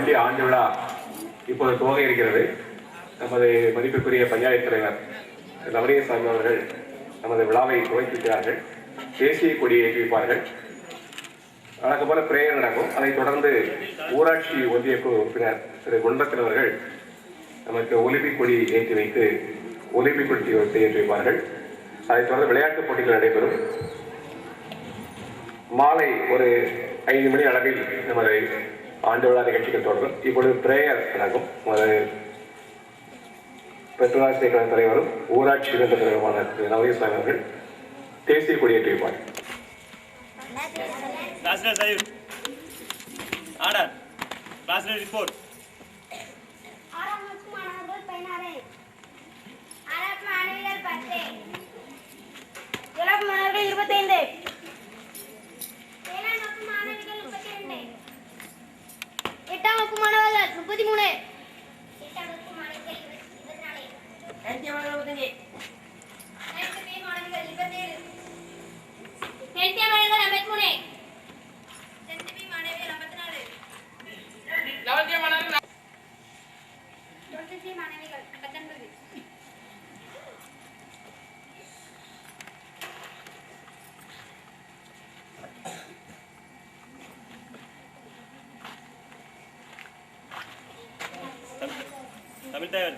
பள்ளி ஆண்டு விழா இப்போது துவங்க இருக்கிறது. நமது மதிப்பிற்குரிய பஞ்சாயத்து தலைவர் நவநீதசாமி அவர்கள் நமது விழாவை துவக்கியிருக்கிறார்கள். தேசிய கொடியை ஏற்றி வைப்பார்கள். வழக்கம் போல பிரேயர் நடக்கும். அதைத் தொடர்ந்து ஊராட்சி ஒன்றிய குழு உறுப்பினர் திரு குண்டத்தின் அவர்கள் நமக்கு ஒலிம்பிக் கொடி ஏற்றி வைத்து ஒலிம்பிக் கொடி ஏற்றி வைப்பார்கள். அதைத் தொடர்ந்து விளையாட்டுப் போட்டிகள் நடைபெறும். மாலை ஒரு 5 மணி அளவில் நமது ஆண்டு விழா நிகழ்ச்சிகள் தொடரும். இப்பொழுது பிரேயர் நடக்கும். பெற்றோராசிரியர் கழக தலைவரும் ஊராட்சி மன்ற தலைவருமான திரு நவநீதசாமி அவர்கள் தேசிய கொடியேற்றி வைப்பார். தமிழ் தேவை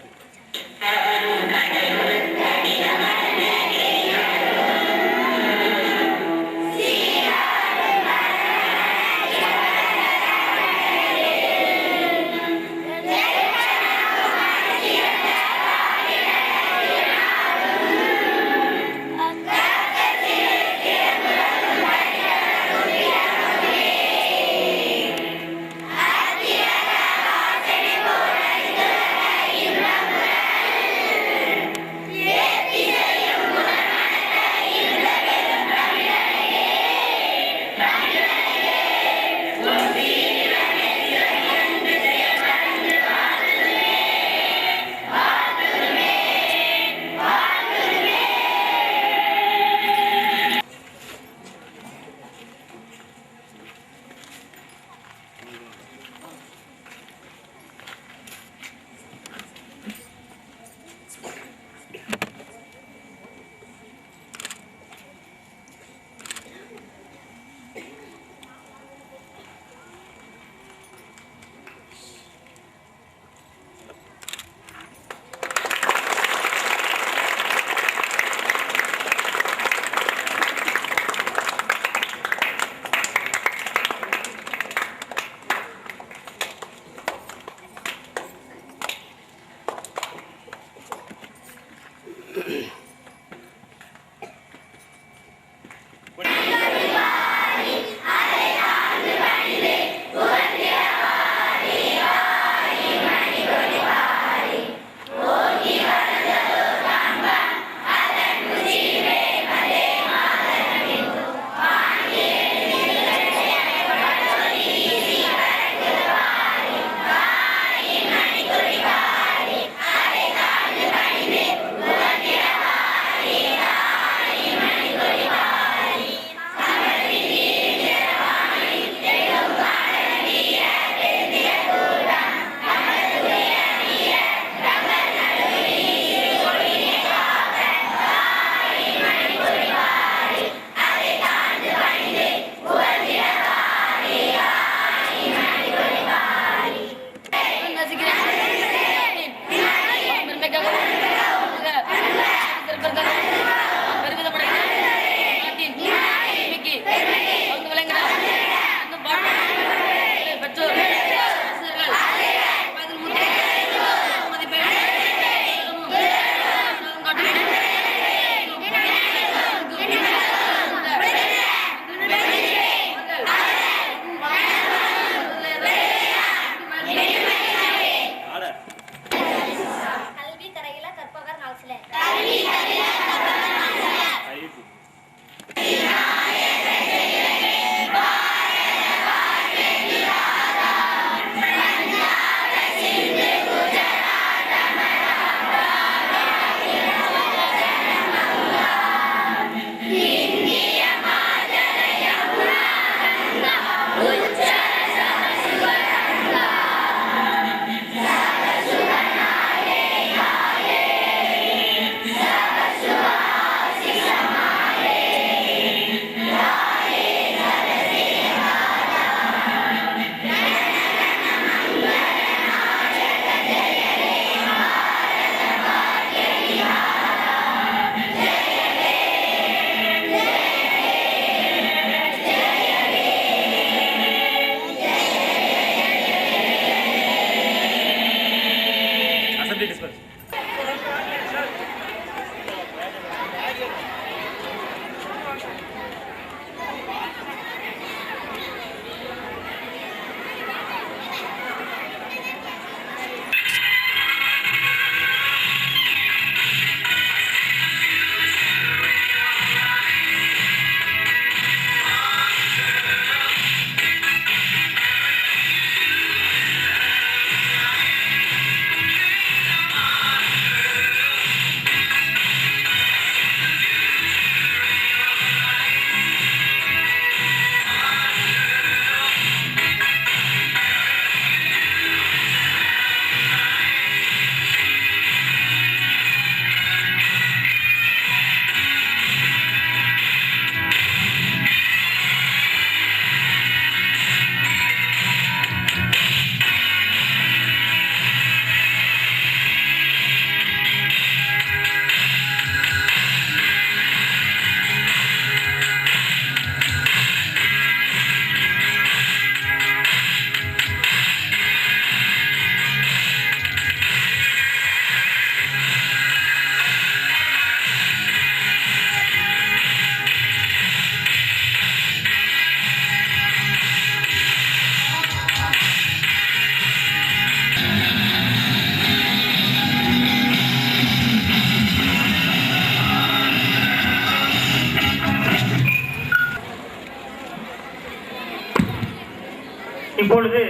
இப்பொழுது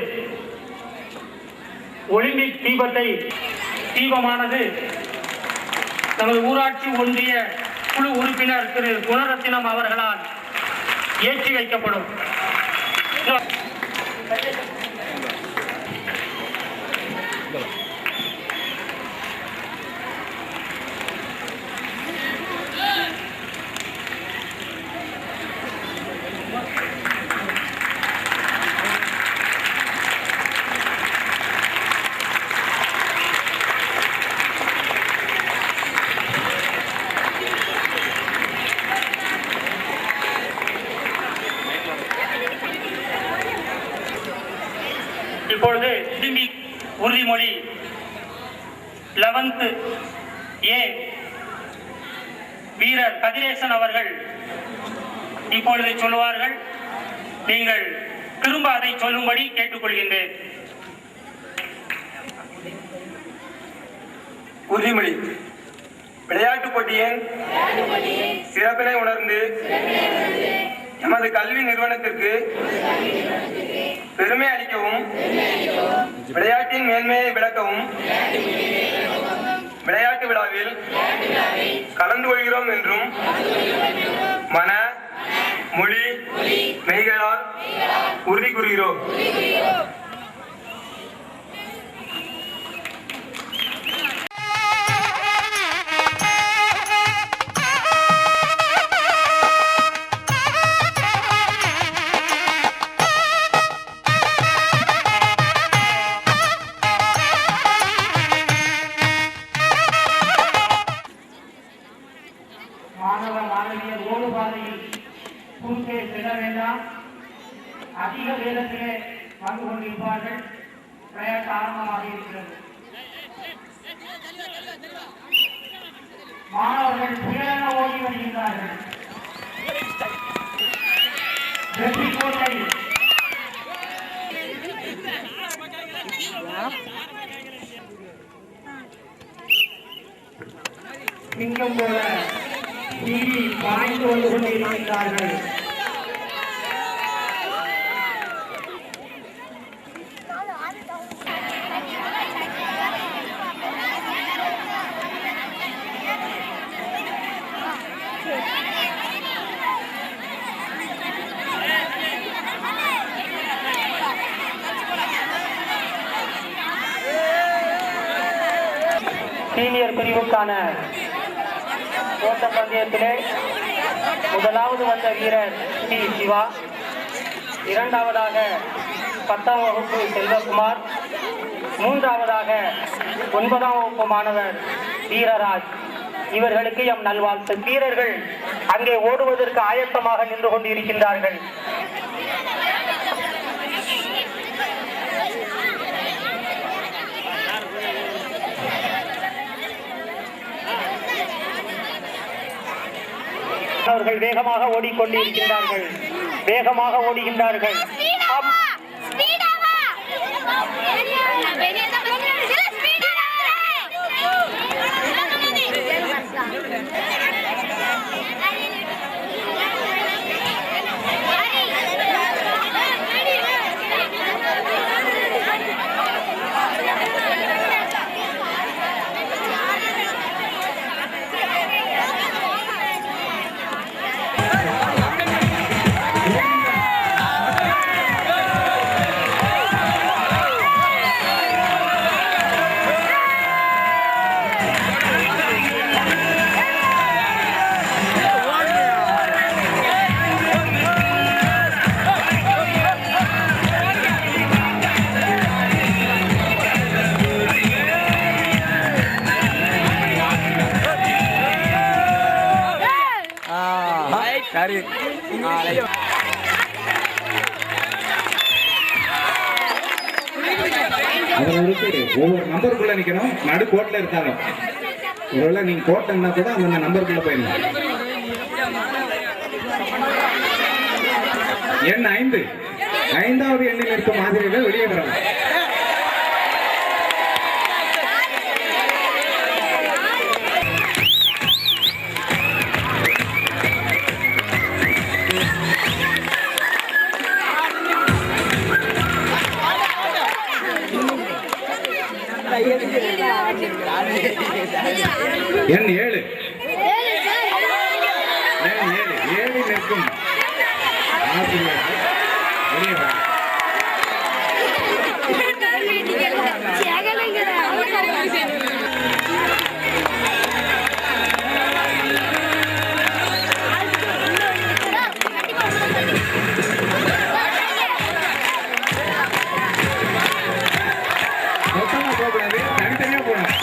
ஒலிம்பிக் தீபமானது நமது ஊராட்சி ஒன்றிய குழு உறுப்பினர் திரு குணரத்தினம் அவர்களால் ஏற்றி வைக்கப்படும். இப்பொழுது ஒலிம்பிக் உறுதிமொழி 11th A வீரர் கதிரேசன் அவர்கள் இப்பொழுது சொல்லுவார்கள். நீங்கள் திரும்ப அதை சொல்லும்படி கேட்டுக்கொள்கின்றேன். உறுதிமொழி. விளையாட்டுப் போட்டியின் சிறப்பினை உணர்ந்து எமது கல்வி நிறுவனத்திற்கு பெருமை அளிக்கவும், விளையாட்டின் மேன்மையை விளக்கவும் விளையாட்டு விழாவில் கலந்து கொள்கிறோம் என்றும் மன மொழி மெய்களால் உறுதி கூறுகிறோம். மாணவ மாணவியர் ஓடு பாதையில் குறுக்கே செல்ல வேண்டாம். அதிக வேகத்திலே வந்து கொண்டிருப்பார்கள். விளையாட்டு ஆரம்பமாக இருக்கிறது. மாணவர்கள் புயலென ஓடி வருகின்றார்கள். வெற்றி கோட்டை சிங்கம் போல டிவி பாய்ந்து வந்து கொண்டிருக்கிறார்கள். சீனியர் பிரிவுக்கான ஓட்ட பந்தயத்திலே முதலாவது வந்த வீரர் டி சிவா, இரண்டாவதாக 10ஆம் வகுப்பு செல்வகுமார், மூன்றாவதாக 9ஆம் வகுப்பு மாணவர் வீரராஜ். இவர்களுக்கு எம் நல்வாழ்த்து. வீரர்கள் அங்கே ஓடுவதற்கு ஆயத்தமாக நின்று கொண்டிருக்கின்றார்கள். அவர்கள் வேகமாக ஓடிக்கொண்டிருக்கின்றார்கள். வேகமாக ஓடுகின்றார்கள். ஒவ்வொரு நம்பருக்குள்ள நிக்கணும். நடு கோட்ல இருக்காங்க. ஒருவேளை நீங்க கோட்டை இருந்தா கூட அந்த நம்பருக்குள்ள போயிடணும். எண் 5, 5வது எண்ணில் இருக்கும் மாதிரிகள் வெளியே வரலாம். எண் 7 ஏழு நிற்கும் ஆசிரியர் வெளியவர். மொத்தமா போகக்கூடாது, தனித்தனியா போகணும்.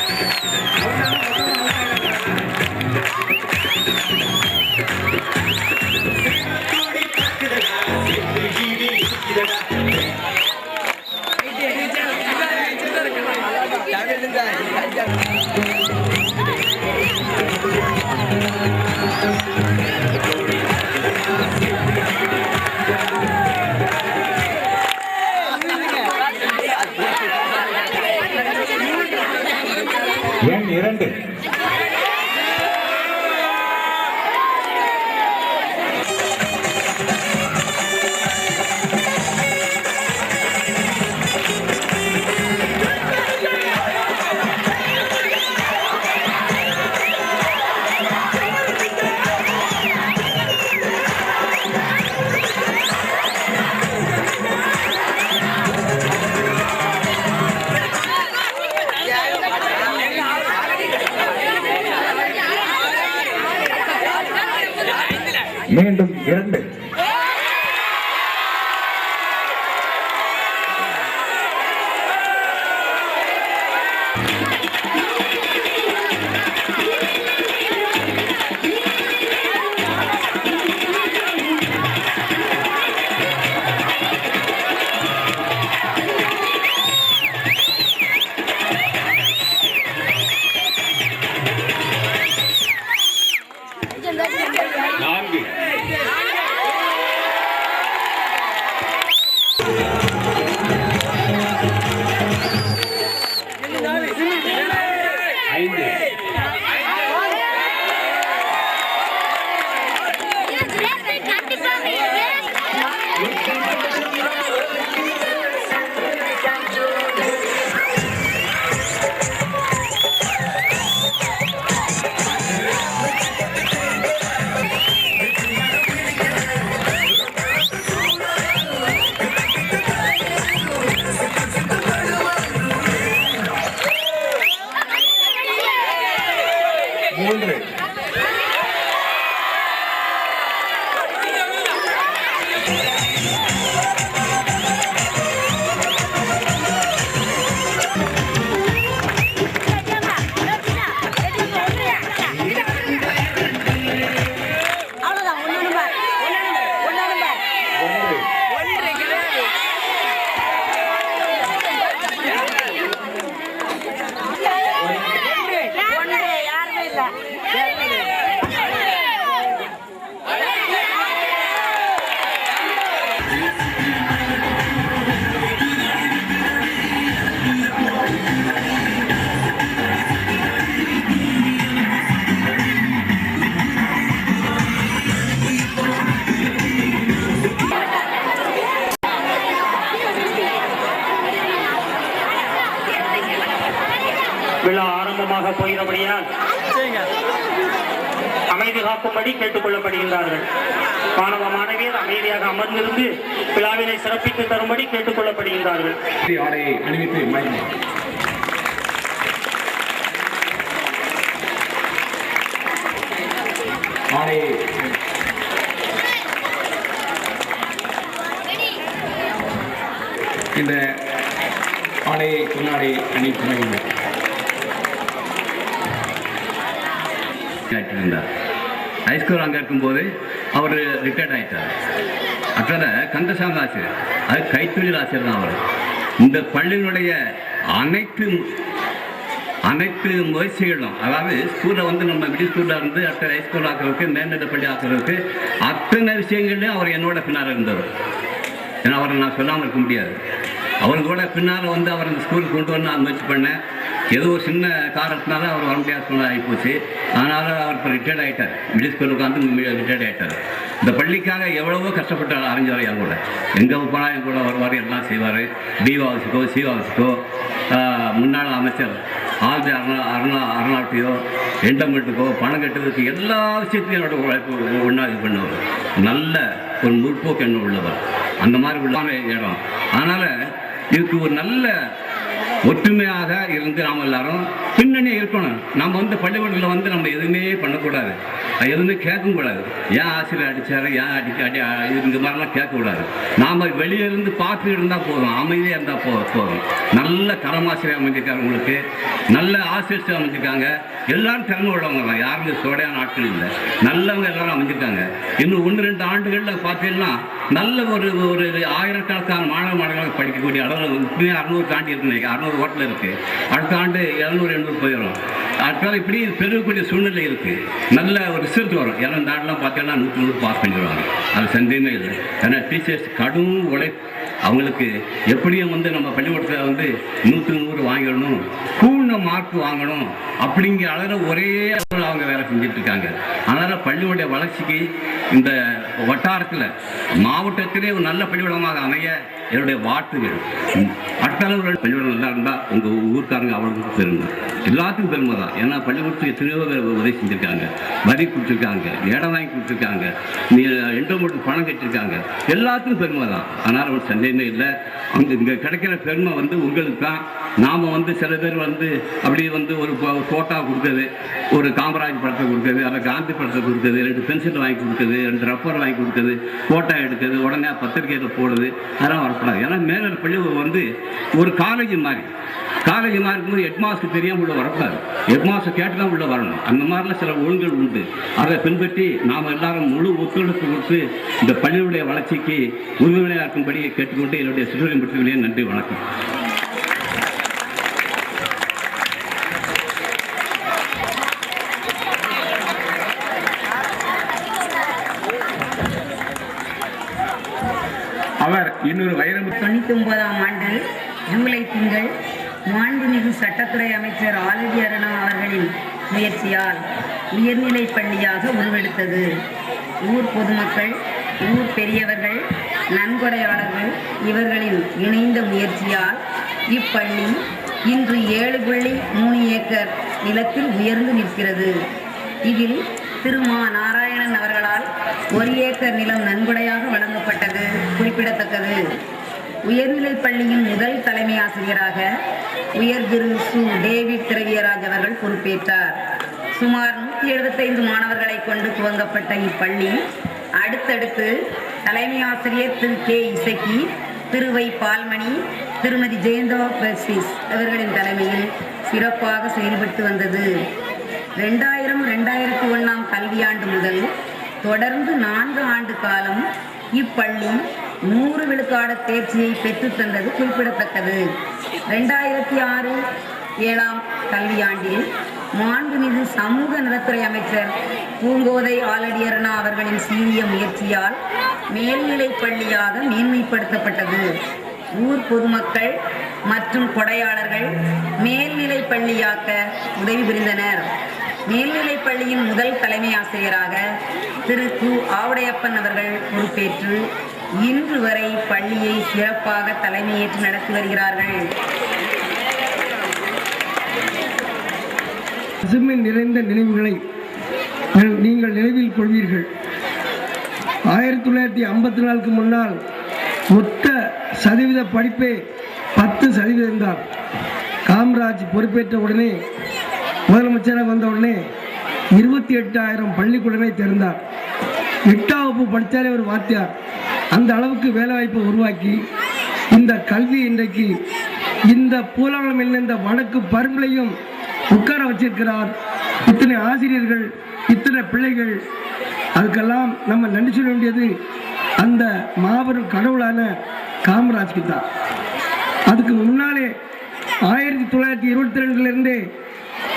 எண் 2 மீண்டும் 2 4 3 விழா ஆரம்பமாக போகிறபடியால் அமைதி காக்கும்படி கேட்டுக் கொள்ளப்படுகின்றார்கள். மாணவ மாணவியர் அமைதியாக அமர்ந்திருந்து விழாவினை சிறப்பித்து தரும்படி கேட்டுக் கொள்ளப்படுகின்றார்கள். ஆடையை அணிவித்து மகிழ்ச்சி. ஆடையை இந்த ஆடையை பொன்னாடை அணிவித்து மகிழ்ச்சி. ஹைஸ்கூல் அங்கே இருக்கும்போது அவர் ரிட்டையர்ட் ஆகிட்டார். அக்கறை கந்தசாமி ஆசிரியர், அது கைத்தொழில் ஆசிரியர் தான் அவர். இந்த பள்ளியினுடைய அனைத்து முயற்சிகளும், அதாவது ஸ்கூலில் வந்து நம்ம மிடில் ஸ்கூலில் இருந்து அடுத்த ஹைஸ்கூல் ஆக்கிறதுக்கு, மேல்நிலை பள்ளி ஆக்கிறதுக்கு அத்தனை விஷயங்கள்லையும் அவர் என்னோட பின்னால் இருந்தவர். ஏன்னா அவரை நான் சொல்லாமல் இருக்க முடியாது. அவங்களோட பின்னால் வந்து அவர் இந்த ஸ்கூலுக்கு கொண்டு வந்து நான் முயற்சி பண்ணேன். ஏதோ ஒரு சின்ன காரணத்தினால அவர் வர முடியாத சூழ்நிலை ஆகிப்போச்சு. அதனால் அவர் இப்போ ரிட்டையர்ட் ஆகிட்டார். மிடில் ஸ்கூலுக்கு வந்து ரிட்டையர்ட் ஆகிட்டார். இந்த பள்ளிக்காக எவ்வளவோ கஷ்டப்பட்டு அறிஞ்சவர் என் கூட. எங்கே போனால் என் கூட வருவார், எல்லாம் செய்வார். டிவாசிக்கோ சிவாசிக்கோ முன்னாள் அமைச்சர் ஆல்பி அருணாட்டியோ எண்டமெண்ட்டுக்கோ பணம் கட்டுறதுக்கு எல்லா விஷயத்தையும் என்னோட உழைப்பு ஒன்றா இது பண்ணுவார். நல்ல ஒரு முற்போக்கு எண்ணம் உள்ளவர். அந்த மாதிரி உள்ள இடம். அதனால் இதுக்கு ஒரு நல்ல ஒற்றுமையாக இருந்து நாம் எல்லாரும் பின்னணியே இருக்கணும். நம்ம வந்து பள்ளிக்கூடத்தில் வந்து நம்ம எதுவுமே பண்ணக்கூடாது, எதுவுமே கேட்கக்கூடாது. ஏன் ஆசிரியர் அடித்தார், ஏன் இந்த மாதிரிலாம் கேட்கக்கூடாது. நாம் வெளியே இருந்து பார்த்து இருந்தால் போதும், அமைதியாக இருந்தால் போதும். நல்ல தரமாசிரியர் அமைஞ்சிருக்காங்க, உங்களுக்கு நல்ல ஆசிரியர் அமைஞ்சிருக்காங்க. எல்லாரும் திறமை உள்ளவங்க தான், யாருமே சோடையான ஆட்கள் இல்லை, நல்லவங்க எல்லாரும் அமைஞ்சிருக்காங்க. இன்னும் 1-2 ஆண்டுகளில் பார்த்தீங்கன்னா நல்ல ஒரு ஆயிரக்கணக்கான மாணவர்கள் படிக்கக்கூடிய அளவில் இப்படியே 600 தாண்டி இருக்கு, 600 ஓட்டில் இருக்குது. அடுத்த ஆண்டு 700-800 போயிடும். அடுத்த இப்படி பெருகக்கூடிய சூழ்நிலை இருக்குது. நல்ல ஒரு ரிசல்ட் வரும். ஏன்னா இந்த ஆண்டெலாம் பார்த்தீங்கன்னா 100 பாஸ் பண்ணிடுவாங்க. அது சந்தேகமே இல்லை. ஏன்னா டீச்சர்ஸ் கடும் உழைப்பு. அவங்களுக்கு எப்படியும் வந்து நம்ம பள்ளிக்கூடத்தில் வந்து 100 வாங்கிடணும், பூர்ண மார்க் வாங்கணும் அப்படிங்கிற அளவில் ஒரே அவங்க வேலை செஞ்சுட்டு இருக்காங்க. அதனால் பள்ளியோடைய வளர்ச்சிக்கு இந்த வட்டாரத்தில் மாவட்டத்திலே ஒரு நல்ல பள்ளிக்கூடமாக அமைய என்னுடைய வாழ்த்துகள். அடுத்த அளவு பள்ளிக்கூடம் நல்லா இருந்தால் உங்கள் ஊருக்காரங்க அவங்களுக்கு பெருமை, எல்லாத்துக்கும் பெருமை தான். ஏன்னா பள்ளிக்கூடத்துக்கு எத்தனையோ பேர் உதவி செஞ்சுருக்காங்க, வரி கொடுத்துருக்காங்க, இடம் வாங்கி கொடுத்துருக்காங்க, எண்டோமெண்ட் பணம் கட்டிருக்காங்க, எல்லாத்துக்கும் பெருமை தான். அதனால் ஒரு சந்தேகமே இல்லை. அங்கே இங்கே கிடைக்கிற பெருமை வந்து உங்களுக்கு தான். நாம் வந்து சில பேர் வந்து அப்படியே வந்து ஒரு ஃபோட்டோ கொடுக்குறது, ஒரு காமராஜ் படத்தை கொடுக்குறது, அல்ல காந்தி படத்தை கொடுக்குறது, 2 பென்சில் வாங்கி கொடுக்குறது, 2 ரப்பர் வாங்கி கொடுக்குறது, ஃபோட்டோ எடுக்கிறது, உடனே பத்திரிகையில் போடுறது, அதெல்லாம் வரக்கூடாது. ஏன்னா மேலே பள்ளி வந்து ஒரு காலேஜ் மாதிரி இருக்கும்போது ஹெட் மாஸ்டர் தெரியாமல் உள்ள வரக்கூடாது. ஹெட் மாஸ்டர் கேட்டு தான் உள்ள வரணும். அந்த மாதிரிலாம் சில ஒழுங்குகள் உண்டு. அதை பின்பற்றி நாம் எல்லாரும் முழு ஒத்துழைப்பு கொடுத்து இந்த பள்ளியுடைய வளர்ச்சிக்கு உறுதுணையாக்கும்படி கேட்டுக்கொண்டு என்னுடைய சிறுவரை முடித்துள்ளேன். நன்றி, வணக்கம். அவர் இன்னொரு 99ஆம் ஆண்டு ஜூலை திங்கள் மாண்புமிகு சட்டத்துறை அமைச்சர் ஆலடி அருணா அவர்களின் முயற்சியால் உயர்நிலைப் பள்ளியாக உருவெடுத்தது. ஊர் பொதுமக்கள், ஊர் பெரியவர்கள், நன்கொடையாளர்கள் இவர்களின் இணைந்த முயற்சியால் இப்பள்ளி இன்று 7.3 ஏக்கர் நிலத்தில் உயர்ந்து நிற்கிறது. இதில் திருமா நாராயணன் அவர்களால் 1 ஏக்கர் நிலம் நன்கொடையாக வழங்கப்பட்டது குறிப்பிடத்தக்கது. உயர்நிலைப் பள்ளியின் முதல் தலைமை ஆசிரியராக உயர் திரு சு டேவிட் திரவியராஜ் அவர்கள் பொறுப்பேற்றார். சுமார் 175 மாணவர்களை கொண்டு துவங்கப்பட்ட இப்பள்ளி அடுத்தடுத்து தலைமை ஆசிரியர் திரு கே இசக்கி, திருவை பால்மணி, திருமதி ஜெயந்தா பெர்சிஸ் அவர்களின் தலைமையில் சிறப்பாக செயல்பட்டு வந்தது. 2000-2001 கல்வியாண்டு முதல் தொடர்ந்து 4 ஆண்டு காலம் இப்பள்ளி 100 விழுக்காடு தேர்ச்சியை பெற்றுத்தந்தது குறிப்பிடத்தக்கது. 2006-07 கல்வியாண்டில் மாண்புமிகு சமூக நலத்துறை அமைச்சர் பூங்கோதை ஆலடி அருணா அவர்களின் சீரிய முயற்சியால் மேல்நிலைப் பள்ளியாக மேன்மைப்படுத்தப்பட்டது. ஊர் பொதுமக்கள் மற்றும் கொடையாளர்கள் மேல்நிலைப் பள்ளியாக்க உதவி புரிந்தனர். மேல்நிலைப் பள்ளியின் முதல் தலைமை ஆசிரியராக திரு கு ஆவுடையப்பன் அவர்கள் பொறுப்பேற்று இன்று வரை பள்ளியை சிறப்பாக தலைமையேற்று நடத்தி வருகிறார்கள். பசுமை நிறைந்த நினைவுகளை நீங்கள் நினைவில் கொள்வீர்கள். 1954 முன்னால் மொத்த சதவீத படிப்பே 10% தான். காமராஜ் பொறுப்பேற்ற உடனே, முதலமைச்சராக வந்த உடனே 28,000 பள்ளிக்கூடங்களை திறந்தார். 8ஆம் வகுப்பு படித்தாலே ஒரு வாத்தியார். அந்த அளவுக்கு வேலைவாய்ப்பை உருவாக்கி இந்த கல்வி இன்றைக்கு இந்த பூலாளம் என்ன இந்த வடக்கு பரும்பலையும் உட்கார வச்சிருக்கிறார். இத்தனை ஆசிரியர்கள், இத்தனை பிள்ளைகள், அதுக்கெல்லாம் நம்ம நன்றி சொல்ல வேண்டியது அந்த மாபெரும் கடவுளான காமராஜ்க்கு தான். அதுக்கு முன்னாலே 1922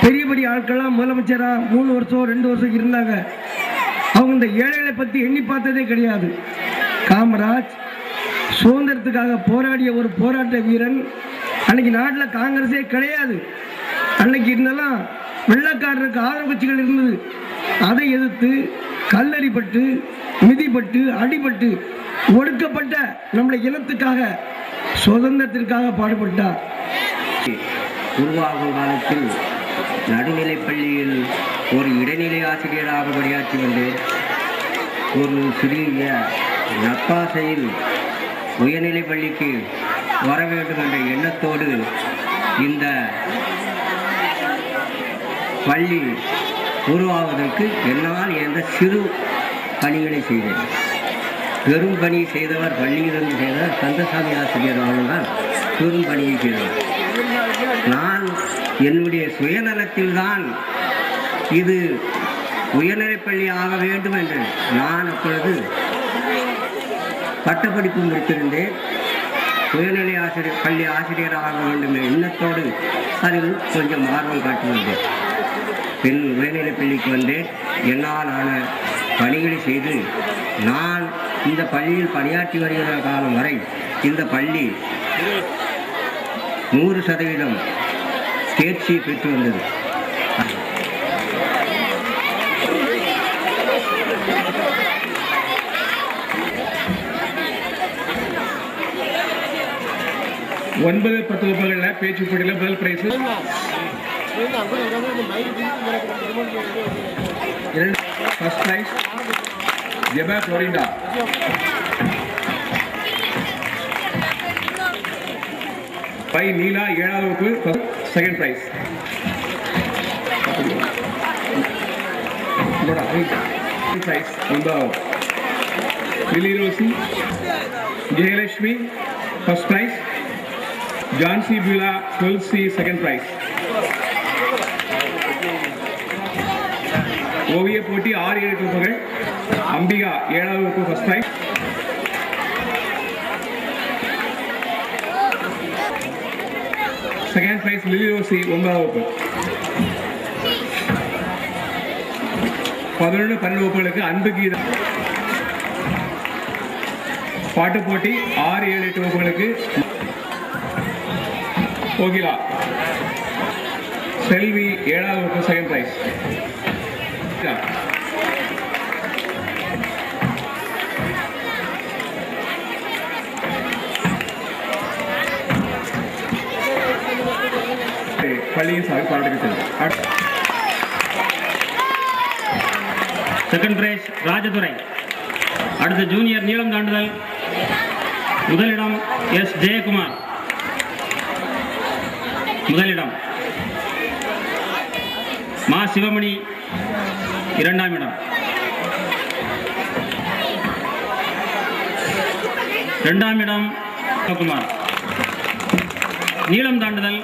பெரிய பெரிய ஆட்கள்லாம் முதலமைச்சராக 3 வருஷம் 2 வருஷம் இருந்தாங்க. அவங்க இந்த ஏழைகளை பற்றி எண்ணி பார்த்ததே கிடையாது. காமராஜ் சுதந்திரத்துக்காக போராடிய ஒரு போராட்ட வீரன். அன்னைக்கு நாட்டில் காங்கிரஸே கிடையாது. அன்னைக்கு இருந்தெல்லாம் வெள்ளக்காரருக்கு ஆதரவு கட்சிகள் இருந்தது. அதை எதிர்த்து கல்லறிப்பட்டு மிதிப்பட்டு அடிபட்டு ஒடுக்கப்பட்ட நம்முடைய இனத்துக்காக சுதந்திரத்திற்காக பாடுபட்டார். உருவாகும் காலத்தில் நடுநிலைப் பள்ளியில் ஒரு இடைநிலை ஆசிரியராக பணியாற்றி வந்தேன். ஒரு சிறிய நப்பாசையில் உயர்நிலை பள்ளிக்கு வர வேண்டும் என்ற எண்ணத்தோடு இந்த பள்ளி உருவாவதற்கு என்னால் எந்த சிறு பணிகளை செய்தேன். பெரும் பணி செய்தவர் பள்ளியிலிருந்து செய்தவர் கந்தசாமி ஆசிரியர் அவர்கள்தான் பெரும் பணியை செய்தவர். நான் என்னுடைய சுயநலத்தில்தான் இது உயர்நிலைப்பள்ளி ஆக வேண்டும் என்று நான் அப்பொழுது பட்டப்படிப்பு முடித்திருந்தேன். உயர்நிலை பள்ளி ஆசிரியராக வேண்டும் என்ற எண்ணத்தோடு அதில் கொஞ்சம் ஆர்வம் காட்டி வந்தேன். பின் உயர்நிலைப் பள்ளிக்கு வந்தேன். என்னால் ஆன பணிகளை செய்து நான் இந்த பள்ளியில் பணியாற்றி வருகிற காலம் வரை இந்த பள்ளி 100% தேர்ச்சி பெற்று வந்தது. ஒன்பது 10 வகுப்புகளில் பேச்சு போட்டியில் முதல் prize, first prize Jeba Florida. பை நீலா 7வது வகுப்பு செகண்ட் பிரைஸ். பிரைஸ் 9வது. Lily Rosy Jayalakshmi first prize. Jancy Beulah 12C second prize. ஓவிய போட்டி 6-7 வகுப்புகள். அம்பிகா 7வது வகுப்பு first prize. Second prize Lily Rosy 9வது வகுப்பு. 11-12 வகுப்புகளுக்கு அன்பு கீதம். பாட்டு போட்டி 6-7-8 வகுப்புகளுக்கு கோகிலா செல்வி 7வது வகுப்பு செகண்ட் பிரைஸ். பள்ளியின் சார்பில் பாராட்டுகிறது. Second prize Rajadurai. அடுத்து ஜூனியர் நீளம் தாண்டுதல். முதலிடம் எஸ் ஜெயக்குமார். முதலிடம். மா சிவமணி 2ஆம் இடம். 2ஆம் இடம் குமார். நீளம் தாண்டுதல்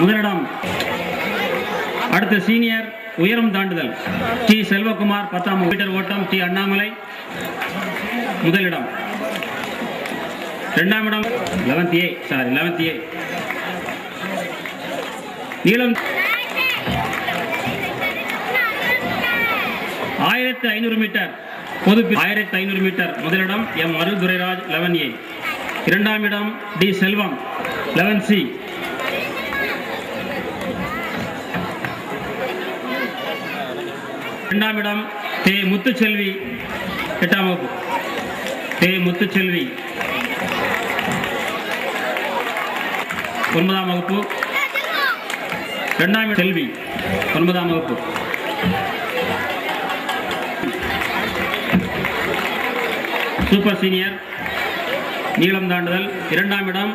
முதலிடம். அடுத்த சீனியர் உயரம் தாண்டுதல் டி செல்வகுமார் 10ஆம் மீட்டர் ஓட்டம் டி அண்ணாமலை முதலிடம். 2ஆம் இடம் 11th A. நீளம் 1500 மீட்டர் பொது 1500 மீட்டர் முதலிடம் எம் அருள்துரைராஜ் 11A. 2ஆம் இடம் டி செல்வம் 11C. 2ஆம் இடம் தே முத்துச்செல்வி 8ஆம் வகுப்பு. தே முத்துச்செல்வி 9ஆம் வகுப்பு. 2ஆம் செல்வி 9ஆம் வகுப்பு. சூப்பர் சீனியர் நீளம் தாண்டுதல் 2ஆம் இடம்